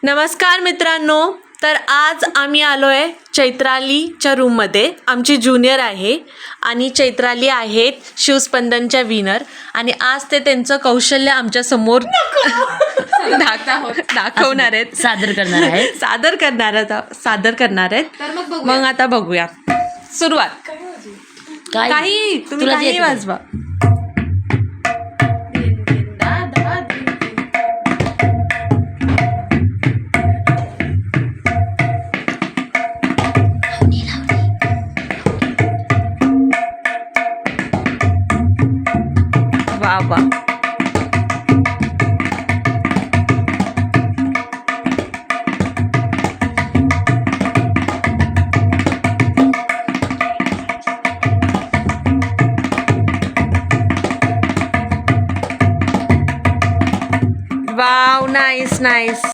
नमस्कार मित्रांनो. तर आज आम्ही आलो आहे चैत्रालीच्या रूममध्ये. आमची ज्युनियर आहे आणि चैत्राली आहेत शिवस्पंदनच्या विनर आणि आज ते त्यांचं कौशल्य आमच्यासमोर दाखवणार आहेत, सादर करणार आहेत. मग आता बघूया. सुरुवात. काही तुम्ही काही वाजवा. वा वा. Wow, nice nice.